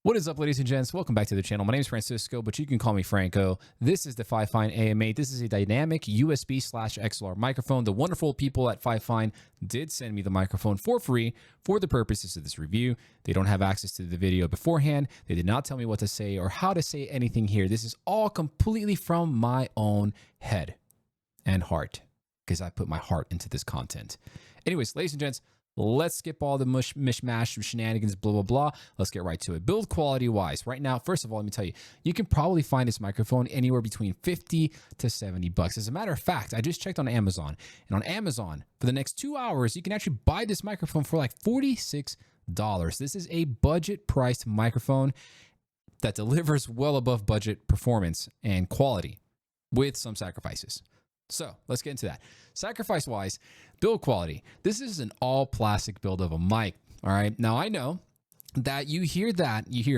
What is up, ladies and gents? Welcome back to the channel. My name is Francisco, but you can call me Franco. This is the Fifine AM8. This is a dynamic USB/XLR microphone. The wonderful people at Fifine did send me the microphone for free for the purposes of this review. They don't have access to the video beforehand. They did not tell me what to say or how to say anything here. This is all completely from my own head and heart, because I put my heart into this content. Anyways, ladies and gents, let's skip all the mishmash, shenanigans, blah, blah, blah. Let's get right to it. Build quality wise. Right now, first of all, let me tell you, you can probably find this microphone anywhere between 50 to 70 bucks. As a matter of fact, I just checked on Amazon. And on Amazon, for the next 2 hours, you can actually buy this microphone for like $46. This is a budget-priced microphone that delivers well above budget performance and quality with some sacrifices. So let's get into that. Sacrifice-wise, build quality. This is an all-plastic build of a mic, all right? Now, I know that you hear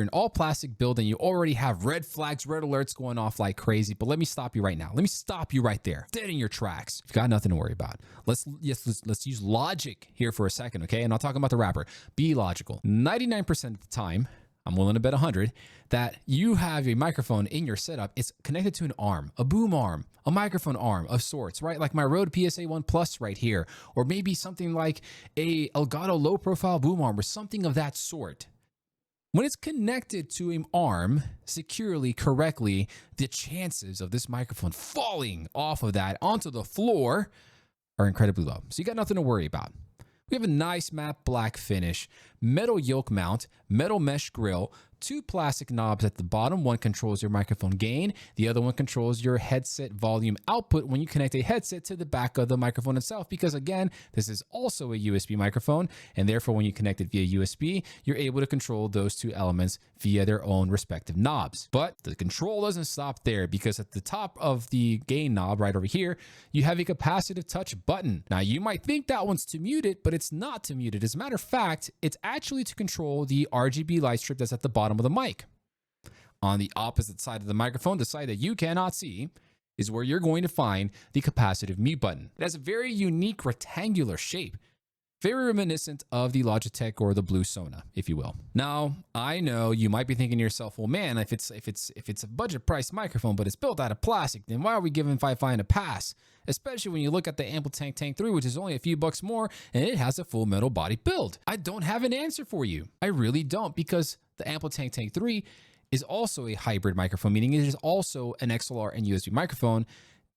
an all-plastic build and you already have red flags, red alerts going off like crazy, but let me stop you right now. Let me stop you right there, dead in your tracks. You've got nothing to worry about. Let's use logic here for a second, okay? And I'll talk about the rapper. Be logical. 99% of the time, I'm willing to bet 100, that you have a microphone in your setup. It's connected to an arm, a boom arm, a microphone arm of sorts, right? Like my Rode PSA-1 Plus right here, or maybe something like a Elgato low profile boom arm or something of that sort. When it's connected to an arm securely, correctly, the chances of this microphone falling off of that onto the floor are incredibly low. So you got nothing to worry about. We have a nice matte black finish, metal yoke mount, metal mesh grill, 2 plastic knobs at the bottom. One controls your microphone gain. The other one controls your headset volume output when you connect a headset to the back of the microphone itself. Because again, this is also a USB microphone, and therefore when you connect it via USB, you're able to control those 2 elements via their own respective knobs. But the control doesn't stop there, because at the top of the gain knob right over here, you have a capacitive touch button. Now you might think that one's to mute it, but it's not to mute it. As a matter of fact, it's actually to control the RGB light strip that's at the bottom of the mic. On the opposite side of the microphone, the side that you cannot see, is where you're going to find the capacitive mute button. It has a very unique rectangular shape, very reminiscent of the Logitech or the Blue Sona, if you will. Now, I know you might be thinking to yourself, well, man, if it's a budget priced microphone, but it's built out of plastic, then why are we giving Fifine a pass? Especially when you look at the AM8 Tank 3, which is only a few bucks more, and it has a full metal body build. I don't have an answer for you. I really don't, because the AM8 Tank 3 is also a hybrid microphone, meaning it is also an XLR and USB microphone.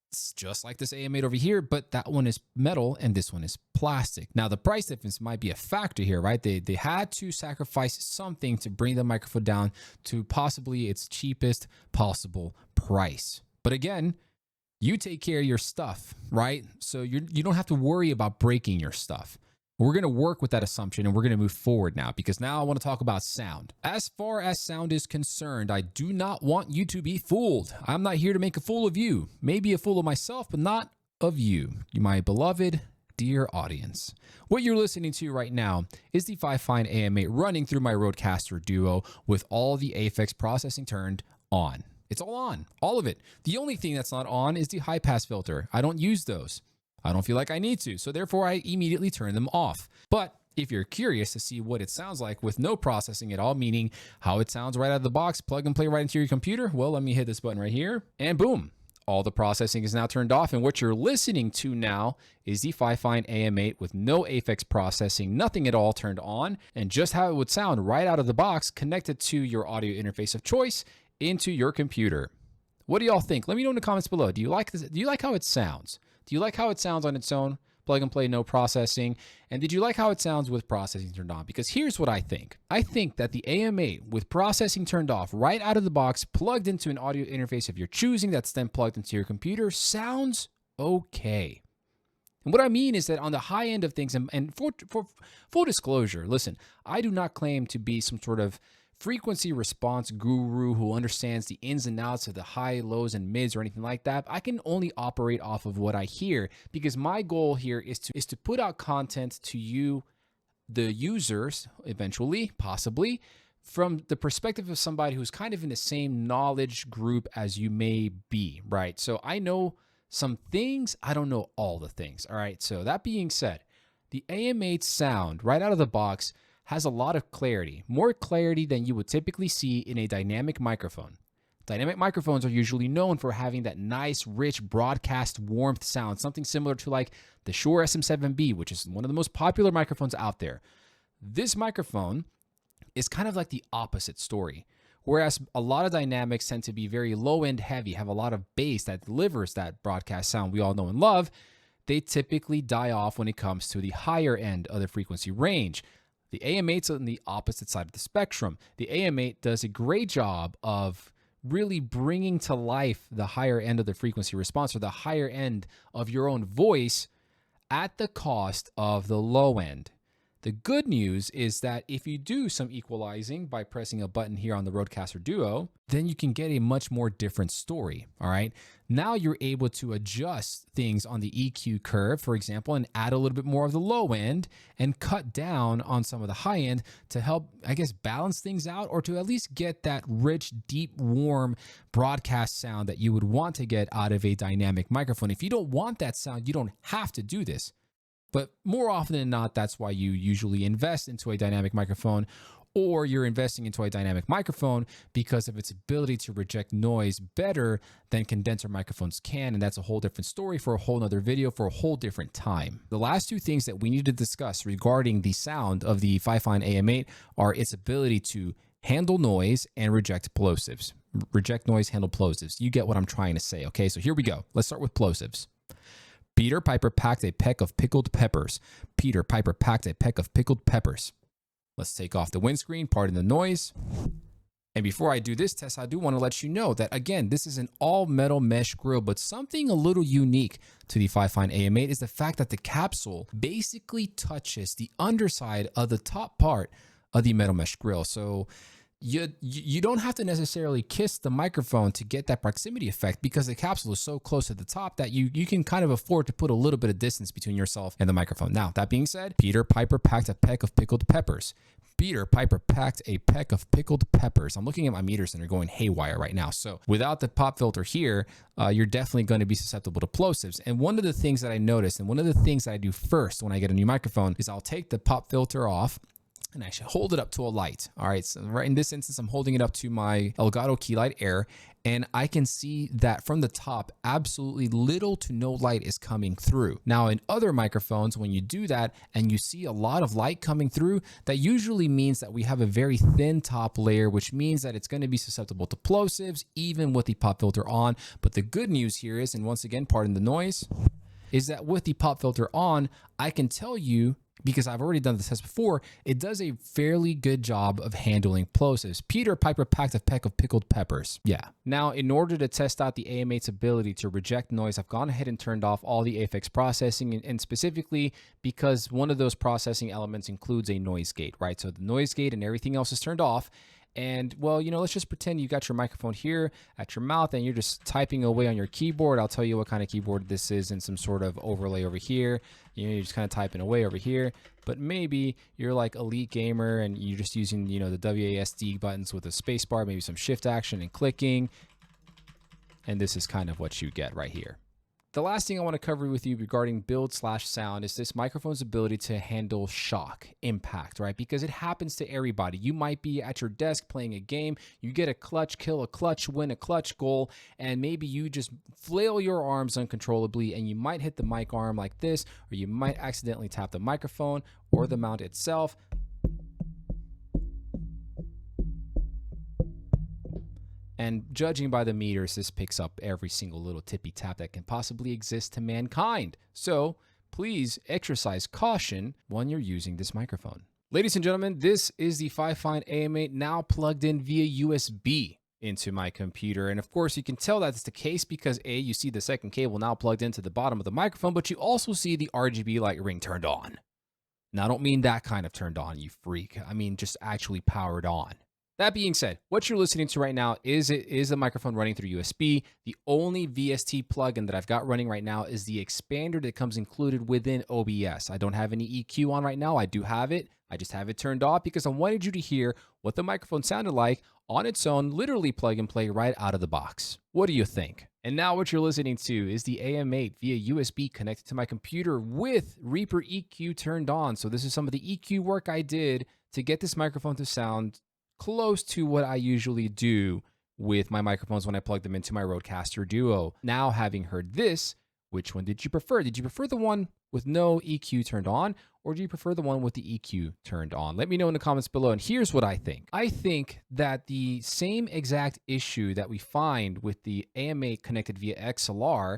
It's just like this AM8 over here, but that one is metal and this one is plastic. Now, the price difference might be a factor here, right? They had to sacrifice something to bring the microphone down to possibly its cheapest possible price. But again, you take care of your stuff, right? So you don't have to worry about breaking your stuff. We're going to work with that assumption, and we're going to move forward now, because now I want to talk about sound. As far as sound is concerned, I do not want you to be fooled. I'm not here to make a fool of you. Maybe a fool of myself, but not of you, my beloved, dear audience. What you're listening to right now is the Fifine AM8 running through my Rodecaster Duo with all the AFX processing turned on. It's all on, all of it. The only thing that's not on is the high pass filter. I don't use those. I don't feel like I need to, so therefore I immediately turn them off. But if you're curious to see what it sounds like with no processing at all, meaning how it sounds right out of the box, plug and play right into your computer, well, let me hit this button right here, and boom, all the processing is now turned off. And what you're listening to now is the Fifine AM8 with no AFX processing, nothing at all turned on, and just how it would sound right out of the box, connected to your audio interface of choice into your computer. What do y'all think? Let me know in the comments below. Do you like this? Do you like how it sounds? Do you like how it sounds on its own? Plug and play, no processing. And did you like how it sounds with processing turned on? Because here's what I think. I think that the AM8 with processing turned off right out of the box, plugged into an audio interface of your choosing, that's then plugged into your computer, sounds okay. And what I mean is that on the high end of things, and for full disclosure, listen, I do not claim to be some sort of frequency response guru who understands the ins and outs of the high, lows, and mids or anything like that. I can only operate off of what I hear, because my goal here is to put out content to you, the users, eventually, possibly, from the perspective of somebody who's kind of in the same knowledge group as you may be, right? So I know some things, I don't know all the things, all right? So that being said, the AM8 sound right out of the box has a lot of clarity, more clarity than you would typically see in a dynamic microphone. Dynamic microphones are usually known for having that nice, rich, broadcast warmth sound, something similar to like the Shure SM7B, which is one of the most popular microphones out there. This microphone is kind of like the opposite story. Whereas a lot of dynamics tend to be very low-end heavy, have a lot of bass that delivers that broadcast sound we all know and love, they typically die off when it comes to the higher end of the frequency range. The AM8's on the opposite side of the spectrum. The AM8 does a great job of really bringing to life the higher end of the frequency response, or the higher end of your own voice, at the cost of the low end. The good news is that if you do some equalizing by pressing a button here on the Rodecaster Duo, then you can get a much more different story, all right? Now you're able to adjust things on the EQ curve, for example, and add a little bit more of the low end and cut down on some of the high end to help, I guess, balance things out, or to at least get that rich, deep, warm broadcast sound that you would want to get out of a dynamic microphone. If you don't want that sound, you don't have to do this. But more often than not, that's why you usually invest into a dynamic microphone, or you're investing into a dynamic microphone because of its ability to reject noise better than condenser microphones can. And that's a whole different story for a whole nother video for a whole different time. The last two things that we need to discuss regarding the sound of the Fifine AM8 are its ability to handle noise and reject plosives. Reject noise, handle plosives. You get what I'm trying to say, okay? So here we go. Let's start with plosives. Peter Piper packed a peck of pickled peppers. Peter Piper packed a peck of pickled peppers. Let's take off the windscreen, pardon the noise. And before I do this test, I do want to let you know that, again, this is an all-metal mesh grill, but something a little unique to the Fifine AM8 is the fact that the capsule basically touches the underside of the top part of the metal mesh grill. So you don't have to necessarily kiss the microphone to get that proximity effect, because the capsule is so close to the top that you can kind of afford to put a little bit of distance between yourself and the microphone. Now, that being said, Peter Piper packed a peck of pickled peppers. Peter Piper packed a peck of pickled peppers. I'm looking at my meters and they're going haywire right now. So without the pop filter here, you're definitely going to be susceptible to plosives. And one of the things that I noticed, and one of the things that I do first when I get a new microphone, is I'll take the pop filter off and actually hold it up to a light. All right, so right in this instance, I'm holding it up to my Elgato Keylight Air, and I can see that from the top, absolutely little to no light is coming through. Now, in other microphones, when you do that and you see a lot of light coming through, that usually means that we have a very thin top layer, which means that it's going to be susceptible to plosives, even with the pop filter on. But the good news here is, and once again, pardon the noise, is that with the pop filter on, I can tell you, because I've already done this test before, it does a fairly good job of handling plosives. Peter Piper packed a peck of pickled peppers. Yeah. Now, in order to test out the AM8's ability to reject noise, I've gone ahead and turned off all the AFX processing, and specifically because one of those processing elements includes a noise gate, right? So the noise gate and everything else is turned off. And well, let's just pretend you got your microphone here at your mouth and you're just typing away on your keyboard. I'll tell you what kind of keyboard this is, and some sort of overlay over here. You're just kind of typing away over here. But maybe you're like elite gamer and you're just using, the WASD buttons with a space bar, maybe some shift action and clicking. And this is kind of what you get right here. The last thing I want to cover with you regarding build/sound is this microphone's ability to handle shock, impact, right? Because it happens to everybody. You might be at your desk playing a game, you get a clutch kill, a clutch win, a clutch goal, and maybe you just flail your arms uncontrollably and you might hit the mic arm like this, or you might accidentally tap the microphone or the mount itself. And judging by the meters, this picks up every single little tippy tap that can possibly exist to mankind. So please exercise caution when you're using this microphone. Ladies and gentlemen, this is the Fifine AM8 now plugged in via USB into my computer. And of course, you can tell that's the case because A, you see the second cable now plugged into the bottom of the microphone, but you also see the RGB light ring turned on. Now, I don't mean that kind of turned on, you freak. I mean just actually powered on. That being said, what you're listening to right now is a microphone running through USB. The only VST plugin that I've got running right now is the expander that comes included within OBS. I don't have any EQ on right now. I do have it. I just have it turned off because I wanted you to hear what the microphone sounded like on its own, literally plug and play right out of the box. What do you think? And now what you're listening to is the AM8 via USB connected to my computer with Reaper EQ turned on. So this is some of the EQ work I did to get this microphone to sound close to what I usually do with my microphones when I plug them into my Rodecaster Duo. Now, having heard this, which one did you prefer? Did you prefer the one with no EQ turned on, or do you prefer the one with the EQ turned on? Let me know in the comments below. And here's what I think. I think that the same exact issue that we find with the AM8 connected via XLR,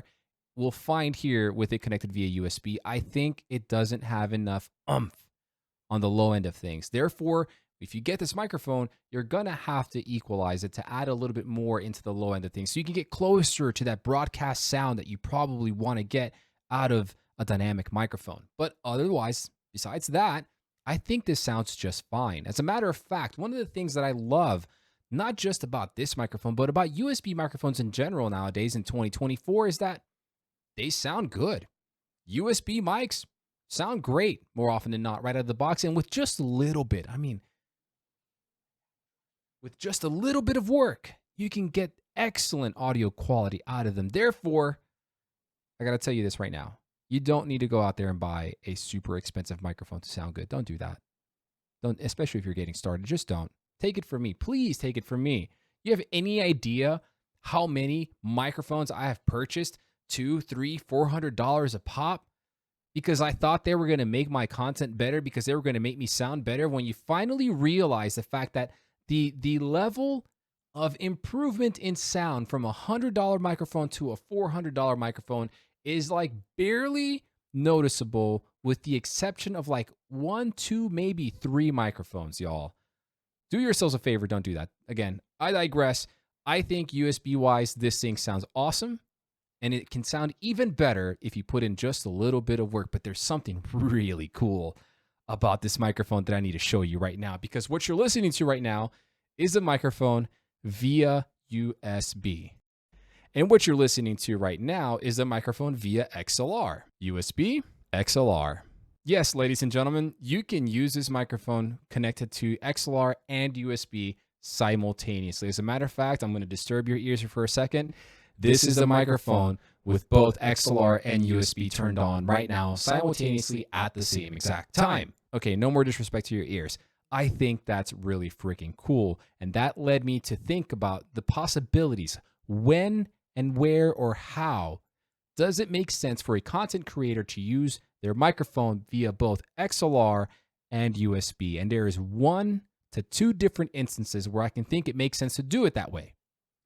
we'll find here with it connected via USB. I think it doesn't have enough oomph on the low end of things. Therefore, if you get this microphone, you're gonna have to equalize it to add a little bit more into the low end of things so you can get closer to that broadcast sound that you probably want to get out of a dynamic microphone. But otherwise, besides that, I think this sounds just fine. As a matter of fact, one of the things that I love, not just about this microphone, but about USB microphones in general nowadays in 2024, is that they sound good. USB mics sound great more often than not right out of the box, and with just a little bit, with just a little bit of work, you can get excellent audio quality out of them. Therefore, I gotta tell you this right now. You don't need to go out there and buy a super expensive microphone to sound good. Don't do that. Don't, especially if you're getting started. Just don't. Take it from me. Please take it from me. You have any idea how many microphones I have purchased? $200, $300, $400 a pop? Because I thought they were gonna make my content better, because they were gonna make me sound better. When you finally realize the fact that the level of improvement in sound from a $100 microphone to a $400 microphone is like barely noticeable, with the exception of like 1, 2, maybe 3 microphones, y'all. Do yourselves a favor, don't do that. Again, I digress. I think USB wise, this thing sounds awesome, and it can sound even better if you put in just a little bit of work. But there's something really cool about this microphone that I need to show you right now, because what you're listening to right now is a microphone via USB. And what you're listening to right now is a microphone via XLR. USB, XLR. Yes, ladies and gentlemen, you can use this microphone connected to XLR and USB simultaneously. As a matter of fact, I'm going to disturb your ears for a second. This is a microphone with both XLR and USB turned on right now simultaneously at the same exact time. Okay, no more disrespect to your ears. I think that's really freaking cool. And that led me to think about the possibilities. When and where or how does it make sense for a content creator to use their microphone via both XLR and USB? And there is 1 to 2 different instances where I can think it makes sense to do it that way.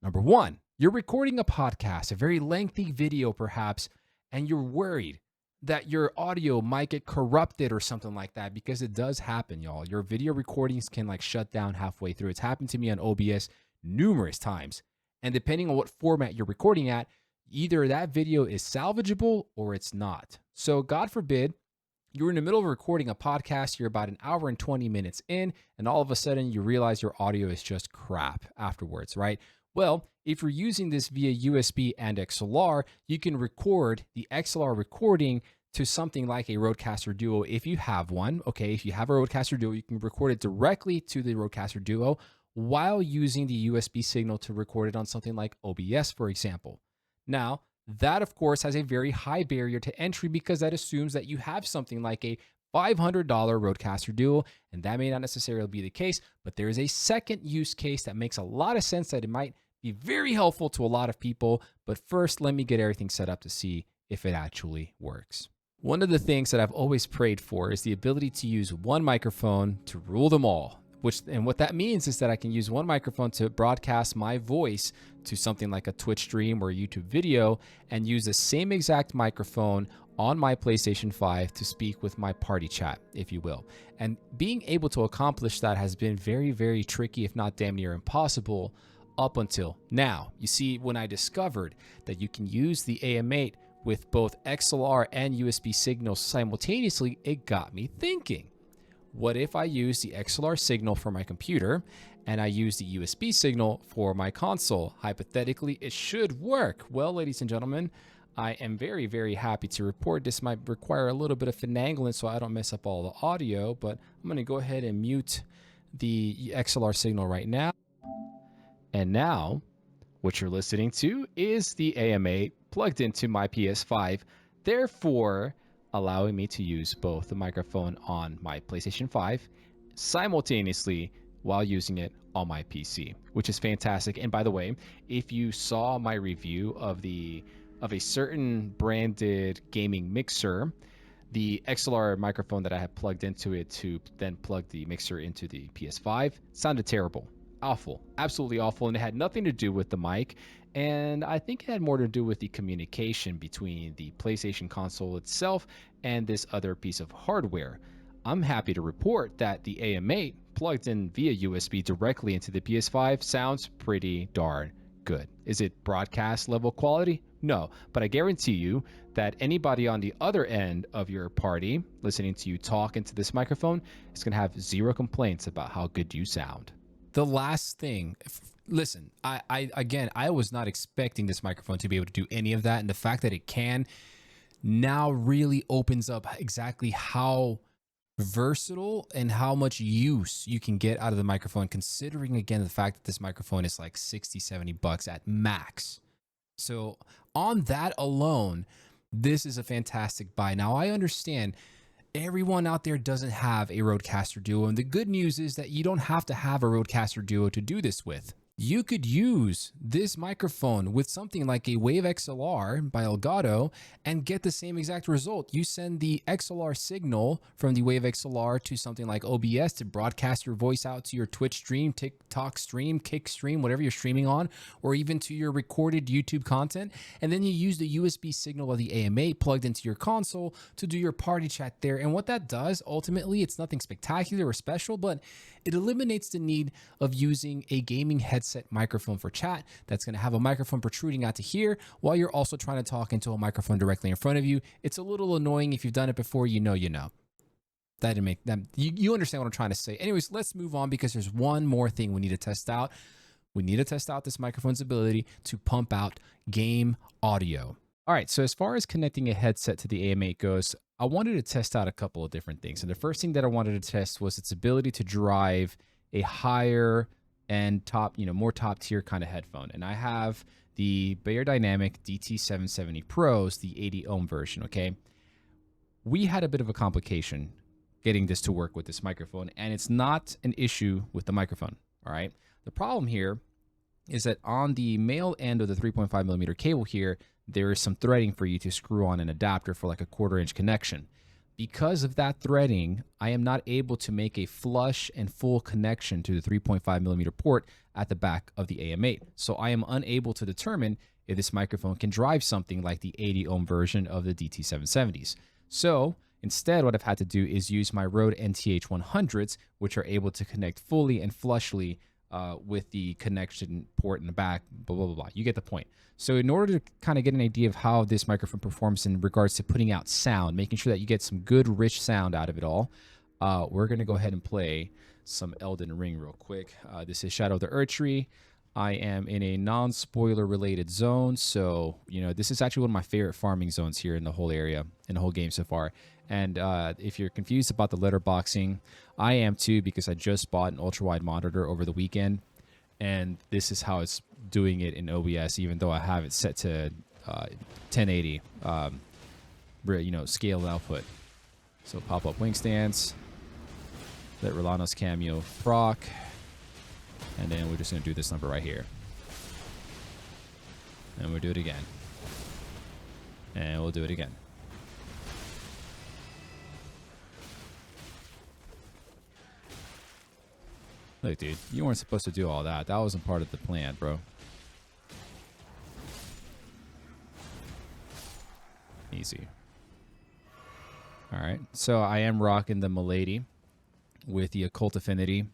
Number 1, you're recording a podcast, a very lengthy video perhaps, and you're worried that your audio might get corrupted or something like that, because it does happen, y'all. Your video recordings can like shut down halfway through. It's happened to me on OBS numerous times. And depending on what format you're recording at, either that video is salvageable or it's not. So God forbid, you're in the middle of recording a podcast, you're about an hour and 20 minutes in, and all of a sudden you realize your audio is just crap afterwards, right? Well, if you're using this via USB and XLR, you can record the XLR recording to something like a Rodecaster Duo if you have one. Okay, if you have a Rodecaster Duo, you can record it directly to the Rodecaster Duo while using the USB signal to record it on something like OBS, for example. Now, that of course has a very high barrier to entry, because that assumes that you have something like a $500 Rodecaster Duo, and that may not necessarily be the case, but there is a second use case that makes a lot of sense, that it might be very helpful to a lot of people. But first, let me get everything set up to see if it actually works. One of the things that I've always prayed for is the ability to use one microphone to rule them all. And what that means is that I can use one microphone to broadcast my voice to something like a Twitch stream or a YouTube video, and use the same exact microphone on my PlayStation 5 to speak with my party chat, if you will. And being able to accomplish that has been very, very tricky, if not damn near impossible, up until now. You see, when I discovered that you can use the AM8 with both XLR and USB signals simultaneously, it got me thinking. What if I use the XLR signal for my computer and I use the USB signal for my console? Hypothetically, it should work. Well, ladies and gentlemen, I am very, very happy to report this might require a little bit of finagling so I don't mess up all the audio, but I'm going to go ahead and mute the XLR signal right now. And now, what you're listening to is the AM8 plugged into my PS5, therefore allowing me to use both the microphone on my PlayStation 5 simultaneously while using it on my PC, which is fantastic. And by the way, if you saw my review of a certain branded gaming mixer, the XLR microphone that I had plugged into it to then plug the mixer into the PS5 sounded terrible. Awful. Absolutely awful. And it had nothing to do with the mic. And I think it had more to do with the communication between the PlayStation console itself and this other piece of hardware. I'm happy to report that the AM8 plugged in via USB directly into the PS5 sounds pretty darn good. Is it broadcast level quality? No, but I guarantee you that anybody on the other end of your party listening to you talk into this microphone is going to have zero complaints about how good you sound. The last thing, listen, I was not expecting this microphone to be able to do any of that, and the fact that it can now really opens up exactly how versatile and how much use you can get out of the microphone, considering again the fact that this microphone is like 60-70 bucks at max. So on that alone, this is a fantastic buy. Now I understand everyone out there doesn't have a Rodecaster Duo, and the good news is that you don't have to have a Rodecaster Duo to do this with. You could use this microphone with something like a Wave XLR by Elgato and get the same exact result. You send the XLR signal from the Wave XLR to something like OBS to broadcast your voice out to your Twitch stream, TikTok stream, Kick stream, whatever you're streaming on, or even to your recorded YouTube content. And then you use the USB signal of the AM8 plugged into your console to do your party chat there. And what that does, ultimately, it's nothing spectacular or special, but it eliminates the need of using a gaming headset microphone for chat that's going to have a microphone protruding out to here while you're also trying to talk into a microphone directly in front of you. It's a little annoying. If you've done it before, you know. That didn't make them. You understand what I'm trying to say. Anyways, let's move on because there's one more thing we need to test out. We need to test out this microphone's ability to pump out game audio. All right, so as far as connecting a headset to the AM8 goes, I wanted to test out a couple of different things. And the first thing that I wanted to test was its ability to drive a higher and more top tier kind of headphone. And I have the Beyerdynamic DT770 Pros, the 80 ohm version, okay? We had a bit of a complication getting this to work with this microphone, and it's not an issue with the microphone, all right? The problem here is that on the male end of the 3.5 millimeter cable here, there is some threading for you to screw on an adapter for like a 1/4 inch connection. Because of that threading, I am not able to make a flush and full connection to the 3.5 millimeter port at the back of the AM8. So I am unable to determine if this microphone can drive something like the 80 ohm version of the DT770s. So instead, what I've had to do is use my Rode NTH100s, which are able to connect fully and flushly with the connection port in the back, blah, blah, blah, blah. You get the point. So in order to kind of get an idea of how this microphone performs in regards to putting out sound, making sure that you get some good, rich sound out of it all, we're going to go ahead and play some Elden Ring real quick. This is Shadow of the Erdtree. I am in a non-spoiler related zone. So, this is actually one of my favorite farming zones here in the whole area, in the whole game so far. And if you're confused about the letterboxing, I am too, because I just bought an ultra-wide monitor over the weekend. And this is how it's doing it in OBS, even though I have it set to 1080, scale and output. So pop up wing stance, let Rolano's cameo proc, and then we're just going to do this number right here. And we'll do it again. And we'll do it again. Look, dude, you weren't supposed to do all that. That wasn't part of the plan, bro. Easy. All right. So I am rocking the Milady with the Occult Affinity.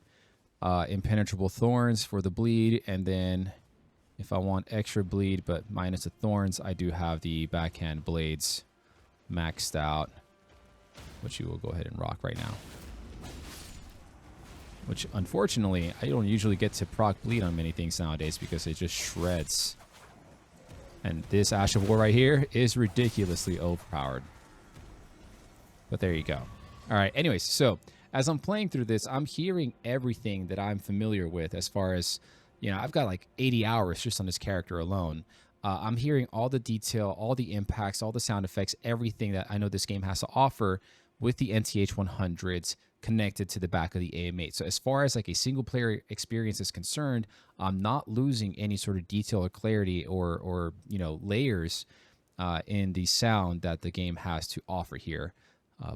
Impenetrable Thorns for the bleed. And then if I want extra bleed but minus the thorns, I do have the backhand blades maxed out, which you will go ahead and rock right now. Which, unfortunately, I don't usually get to proc bleed on many things nowadays because it just shreds. And this Ash of War right here is ridiculously overpowered. But there you go. All right, anyways, so as I'm playing through this, I'm hearing everything that I'm familiar with as far as, I've got like 80 hours just on this character alone. I'm hearing all the detail, all the impacts, all the sound effects, everything that I know this game has to offer with the NTH 100s connected to the back of the AM8. So as far as like a single player experience is concerned, I'm not losing any sort of detail or clarity or you know, layers in the sound that the game has to offer here.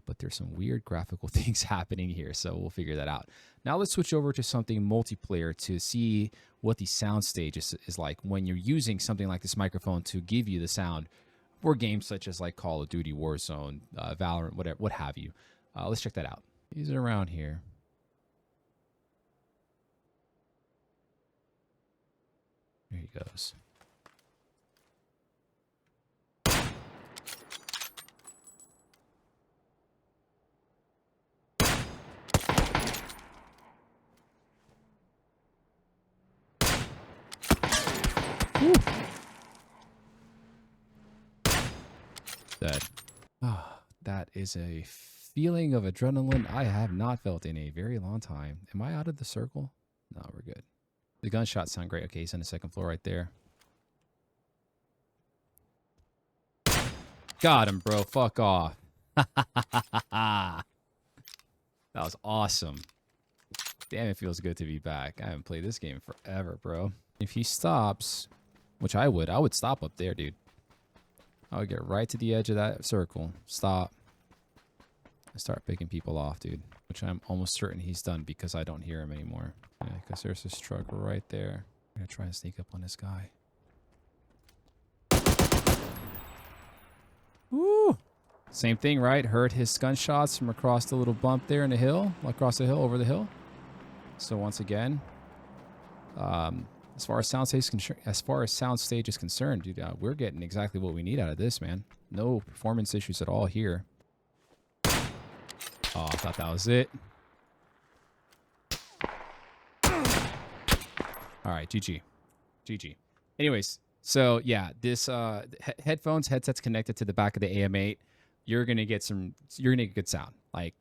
But there's some weird graphical things happening here, so we'll figure that out. Now let's switch over to something multiplayer to see what the sound stage is like when you're using something like this microphone to give you the sound for games such as like Call of Duty, Warzone, Valorant, whatever, what have you. Let's check that out. These are around here. There he goes. That is a feeling of adrenaline I have not felt in a very long time. Am I out of the circle? No, we're good. The gunshots sound great. Okay, he's on the second floor right there. Got him, bro. Fuck off. That was awesome. Damn, it feels good to be back. I haven't played this game forever, bro. If he stops, which I would stop up there, dude. I would get right to the edge of that circle. Stop. And start picking people off, dude. Which I'm almost certain he's done because I don't hear him anymore. Yeah, because there's this truck right there. I'm going to try and sneak up on this guy. Woo! Same thing, right? Heard his gunshots from across the little bump there in the hill. Across the hill, over the hill. So once again, as far as sound stage is concerned, dude, we're getting exactly what we need out of this, man. No performance issues at all here. Oh, I thought that was it. All right, GG. GG. Anyways, so yeah, this headsets connected to the back of the AM8. You're gonna get good sound. Like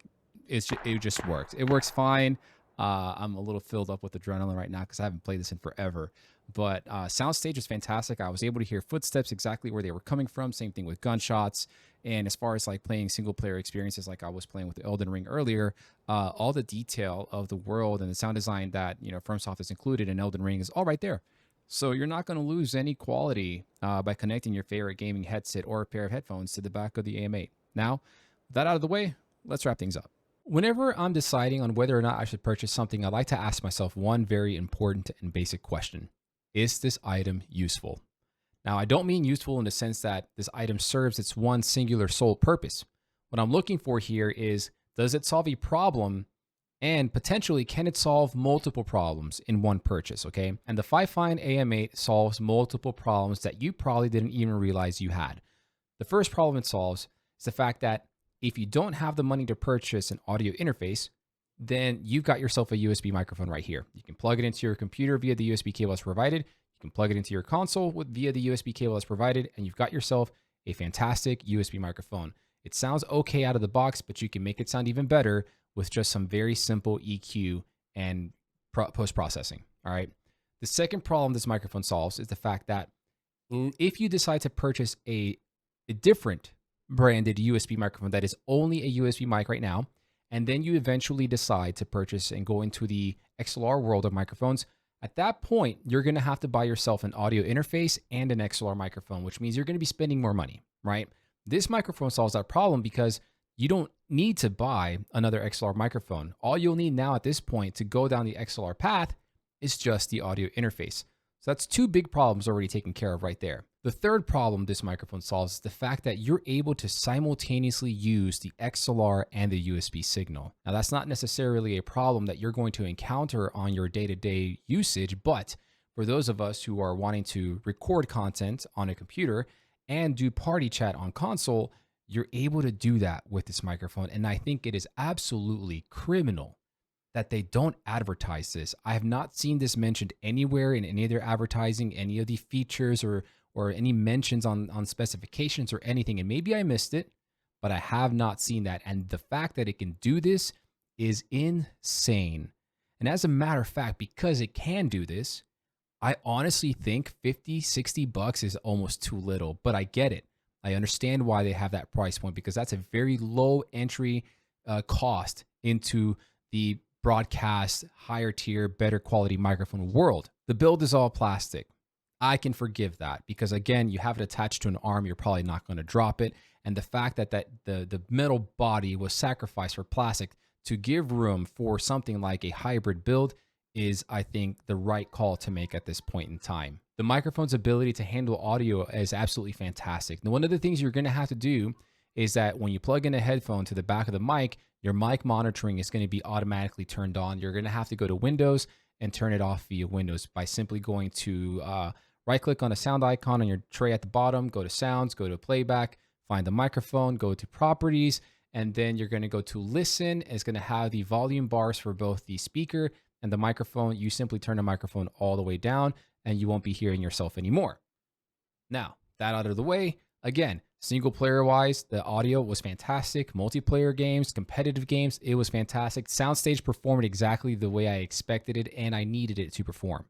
it just works. It works fine. I'm a little filled up with adrenaline right now because I haven't played this in forever. But soundstage is fantastic. I was able to hear footsteps exactly where they were coming from. Same thing with gunshots. And as far as like playing single player experiences, like I was playing with the Elden Ring earlier, all the detail of the world and the sound design that, you know, FromSoft has included in Elden Ring is all right there. So you're not going to lose any quality by connecting your favorite gaming headset or a pair of headphones to the back of the AM8. Now, with that out of the way, let's wrap things up. Whenever I'm deciding on whether or not I should purchase something, I like to ask myself one very important and basic question. Is this item useful? Now, I don't mean useful in the sense that this item serves its one singular sole purpose. What I'm looking for here is, does it solve a problem, and potentially can it solve multiple problems in one purchase, okay? And the Fifine AM8 solves multiple problems that you probably didn't even realize you had. The first problem it solves is the fact that if you don't have the money to purchase an audio interface, then you've got yourself a USB microphone right here. You can plug it into your computer via the USB cable that's provided. You can plug it into your console via the USB cable that's provided, and you've got yourself a fantastic USB microphone. It sounds okay out of the box, but you can make it sound even better with just some very simple EQ and post-processing, all right? The second problem this microphone solves is the fact that if you decide to purchase a different branded USB microphone that is only a USB mic right now, and then you eventually decide to purchase and go into the XLR world of microphones, at that point, you're going to have to buy yourself an audio interface and an XLR microphone, which means you're going to be spending more money, right? This microphone solves that problem because you don't need to buy another XLR microphone. All you'll need now at this point to go down the XLR path is just the audio interface. So that's two big problems already taken care of right there. The third problem this microphone solves is the fact that you're able to simultaneously use the XLR and the USB signal. Now, that's not necessarily a problem that you're going to encounter on your day-to-day usage, but for those of us who are wanting to record content on a computer and do party chat on console, you're able to do that with this microphone. And I think it is absolutely criminal that they don't advertise this. I have not seen this mentioned anywhere in any of their advertising, any of the features or any mentions on specifications or anything. And maybe I missed it, but I have not seen that. And the fact that it can do this is insane. And as a matter of fact, because it can do this, I honestly think 50, 60 bucks is almost too little, but I get it. I understand why they have that price point because that's a very low entry cost into the broadcast, higher tier, better quality microphone world. The build is all plastic. I can forgive that because, again, you have it attached to an arm. You're probably not going to drop it. And the fact that the metal body was sacrificed for plastic to give room for something like a hybrid build is, I think, the right call to make at this point in time. The microphone's ability to handle audio is absolutely fantastic. Now, one of the things you're going to have to do is that when you plug in a headphone to the back of the mic, your mic monitoring is going to be automatically turned on. You're going to have to go to Windows and turn it off via Windows by simply going to right-click on a sound icon on your tray at the bottom, go to Sounds, go to Playback, find the microphone, go to Properties, and then you're going to go to Listen. It's going to have the volume bars for both the speaker and the microphone. You simply turn the microphone all the way down, and you won't be hearing yourself anymore. Now, that out of the way, again, single player wise, the audio was fantastic. Multiplayer games, competitive games, it was fantastic. Soundstage performed exactly the way I expected it and I needed it to perform.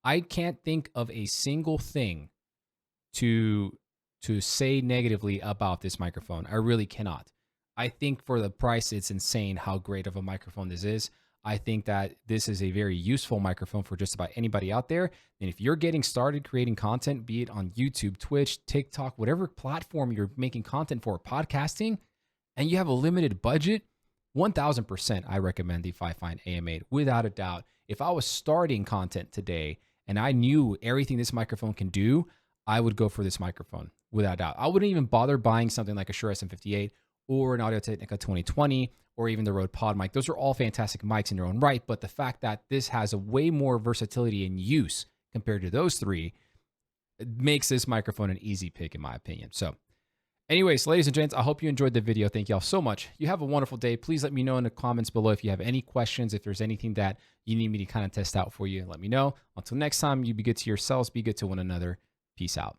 I can't think of a single thing to say negatively about this microphone. I really cannot. I think for the price, it's insane how great of a microphone this is. I think that this is a very useful microphone for just about anybody out there. And if you're getting started creating content, be it on YouTube, Twitch, TikTok, whatever platform you're making content for, podcasting, and you have a limited budget, 1000% I recommend the Fifine AM8 without a doubt. If I was starting content today and I knew everything this microphone can do, I would go for this microphone without a doubt. I wouldn't even bother buying something like a Shure SM58 or an Audio-Technica 2020 or even the Rode Pod mic. Those are all fantastic mics in their own right, but the fact that this has a way more versatility in use compared to those three makes this microphone an easy pick in my opinion. So anyways, ladies and gents, I hope you enjoyed the video. Thank y'all so much. You have a wonderful day. Please let me know in the comments below if you have any questions, if there's anything that you need me to kind of test out for you, let me know. Until next time, you be good to yourselves, be good to one another. Peace out.